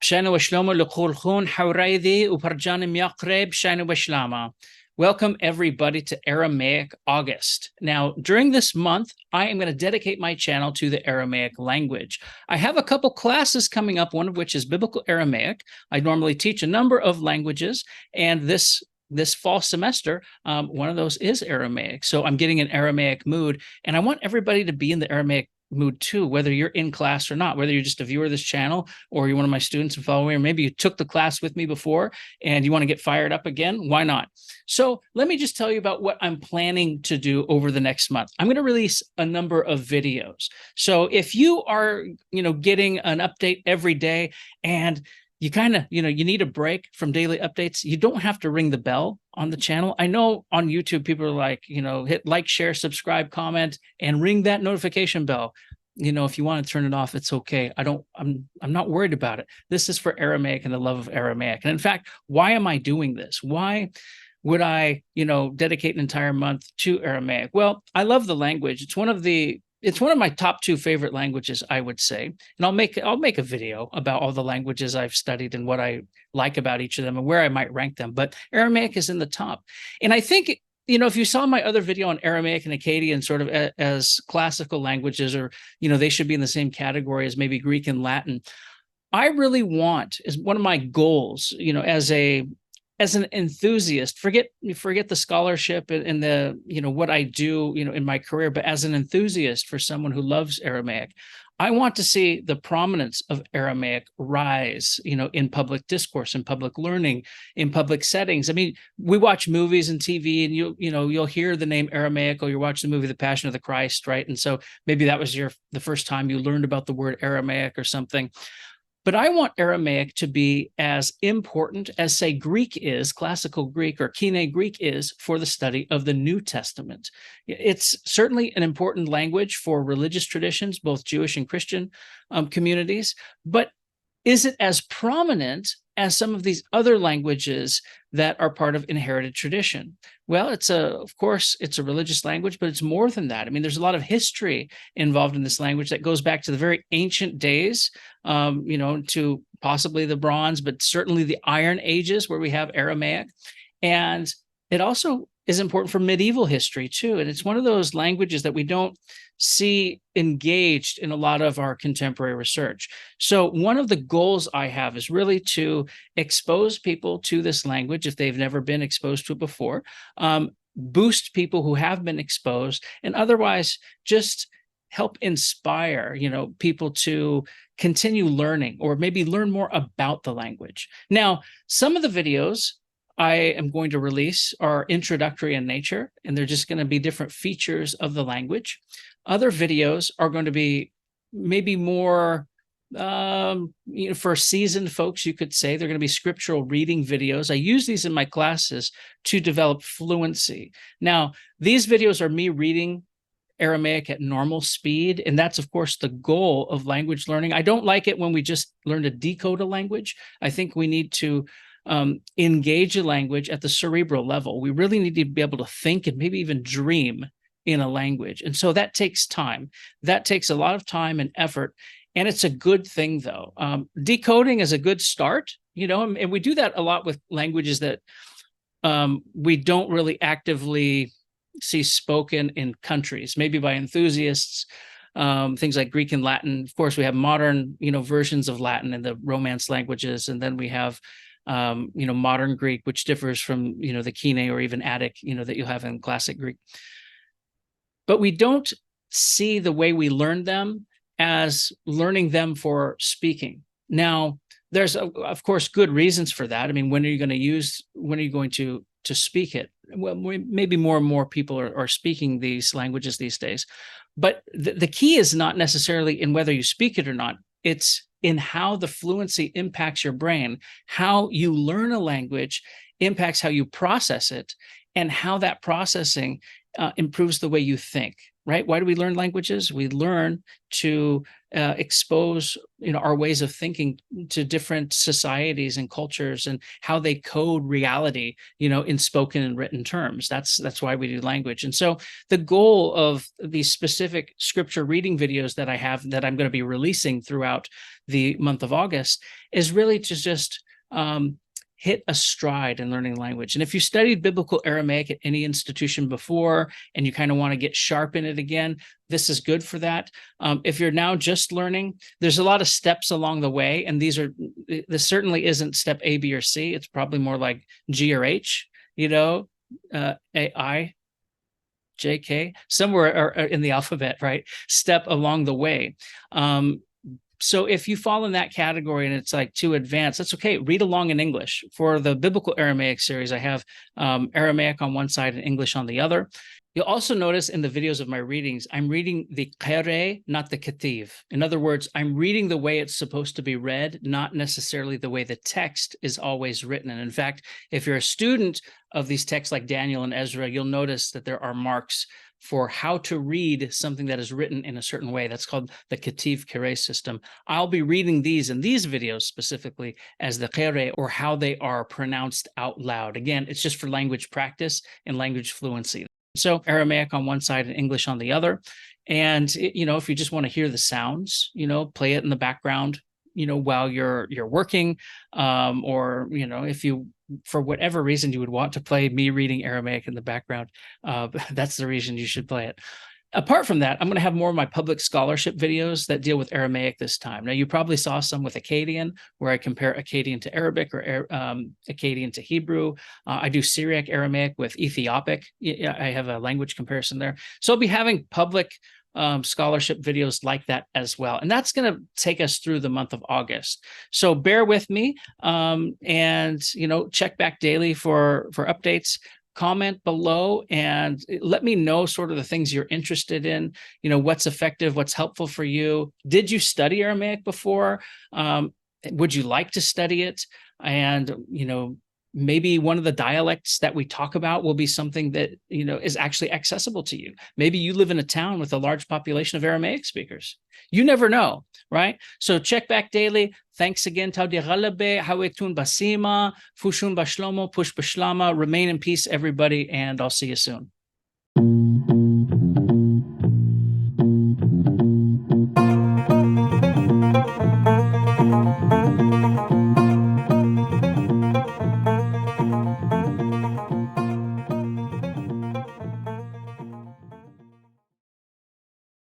Shana Washloma Lukulhun Hauraidi Uparjanim Yakreb Shana Washlama. Welcome everybody to Aramaic August. Now, during this month, I am going to dedicate my channel to the Aramaic language. I have a couple classes coming up, one of which is Biblical Aramaic. I normally teach a number of languages, and this fall semester, one of those is Aramaic. So I'm getting an Aramaic mood, and I want everybody to be in the Aramaic mood too, whether you're in class or not, whether you're just a viewer of this channel or you're one of my students and following, or maybe you took the class with me before and you want to get fired up again, why not? So let me just tell you about what I'm planning to do over the next month. I'm going to release a number of videos. So if you are, getting an update every day and you kind of, you need a break from daily updates, you don't have to ring the bell on the channel. I know on YouTube, people are like, hit like, share, subscribe, comment, and ring that notification bell. If you want to turn it off, it's okay. I'm not worried about it. This is for Aramaic and the love of Aramaic. And in fact, why am I doing this? Why would I, dedicate an entire month to Aramaic? Well, I love the language. It's one of my top two favorite languages, I would say. And I'll make a video about all the languages I've studied and what I like about each of them and where I might rank them. But Aramaic is in the top. And I think, if you saw my other video on Aramaic and Akkadian sort of as classical languages, or, they should be in the same category as maybe Greek and Latin, I really want, is one of my goals, as an enthusiast, forget the scholarship and the, what I do, in my career, but as an enthusiast for someone who loves Aramaic, I want to see the prominence of Aramaic rise, in public discourse, in public learning, in public settings. I mean, we watch movies and TV and you'll hear the name Aramaic, or you watch the movie The Passion of the Christ, right? And so maybe that was the first time you learned about the word Aramaic or something. But I want Aramaic to be as important as, say, Greek is, classical Greek or Koine Greek is, for the study of the New Testament. It's certainly an important language for religious traditions, both Jewish and Christian communities, but is it as prominent as some of these other languages that are part of inherited tradition? Well, of course, it's a religious language, but it's more than that. I mean, there's a lot of history involved in this language that goes back to the very ancient days, to possibly the Bronze, but certainly the Iron Ages, where we have Aramaic. And it also is important for medieval history too. And it's one of those languages that we don't see engaged in a lot of our contemporary research. So one of the goals I have is really to expose people to this language if they've never been exposed to it before, boost people who have been exposed, and otherwise just help inspire, people to continue learning or maybe learn more about the language. Now, some of the videos I am going to release are introductory in nature, and they're just going to be different features of the language. Other videos are going to be maybe more, for seasoned folks, you could say. They're going to be scriptural reading videos. I use these in my classes to develop fluency. Now, these videos are me reading Aramaic at normal speed, and that's, of course, the goal of language learning. I don't like it when we just learn to decode a language. I think we need to engage a language at the cerebral level. We really need to be able to think and maybe even dream in a language. And so that takes time. That takes a lot of time and effort. And it's a good thing, though. Decoding is a good start, and we do that a lot with languages that we don't really actively see spoken in countries, maybe by enthusiasts, things like Greek and Latin. Of course, we have modern, versions of Latin in the Romance languages. And then we have modern Greek, which differs from, the Koine or even Attic, that you have in classic Greek. But we don't see the way we learn them as learning them for speaking. Now, there's, of course, good reasons for that. I mean, when are you going to speak it? Well, maybe more and more people are speaking these languages these days. But the key is not necessarily in whether you speak it or not. It's in how the fluency impacts your brain. How you learn a language impacts how you process it, and how that processing improves the way you think, right? Why do we learn languages? We learn to expose, our ways of thinking to different societies and cultures and how they code reality, in spoken and written terms. That's why we do language. And so the goal of these specific scripture reading videos that I have that I'm going to be releasing throughout the month of August is really to just hit a stride in learning language. And if you studied biblical Aramaic at any institution before and you kind of want to get sharp in it again, this is good for that. If you're now just learning, there's a lot of steps along the way. And this certainly isn't step A, B, or C. It's probably more like G or H, A-I, J-K, somewhere in the alphabet, right? Step along the way. So if you fall in that category and it's like too advanced, that's okay. Read along in English. For the Biblical Aramaic series, I have Aramaic on one side and English on the other. You'll also notice in the videos of my readings, I'm reading the qere, not the ketiv. In other words, I'm reading the way it's supposed to be read, not necessarily the way the text is always written. And in fact, if you're a student of these texts like Daniel and Ezra, you'll notice that there are marks for how to read something that is written in a certain way. That's called the ketiv kere system. I'll be reading these in these videos specifically as the kere, or how they are pronounced out loud. Again, it's just for language practice and language fluency. So Aramaic on one side and English on the other. And, if you just want to hear the sounds, play it in the background, while you're working, or, if you, for whatever reason, you would want to play me reading Aramaic in the background, that's the reason you should play it. Apart from that, I'm going to have more of my public scholarship videos that deal with Aramaic this time. Now, you probably saw some with Akkadian, where I compare Akkadian to Arabic or Akkadian to Hebrew. I do Syriac Aramaic with Ethiopic. I have a language comparison there. So I'll be having public scholarship videos like that as well. And that's going to take us through the month of August. So bear with me, and, check back daily for updates. Comment below and let me know sort of the things you're interested in, what's effective, what's helpful for you. Did you study Aramaic before? Would you like to study it? And, maybe one of the dialects that we talk about will be something that, is actually accessible to you. Maybe you live in a town with a large population of Aramaic speakers. You never know, right? So check back daily. Thanks again. Hawetun basima, fushun bashlomo, push bashlama. Remain in peace, everybody, and I'll see you soon.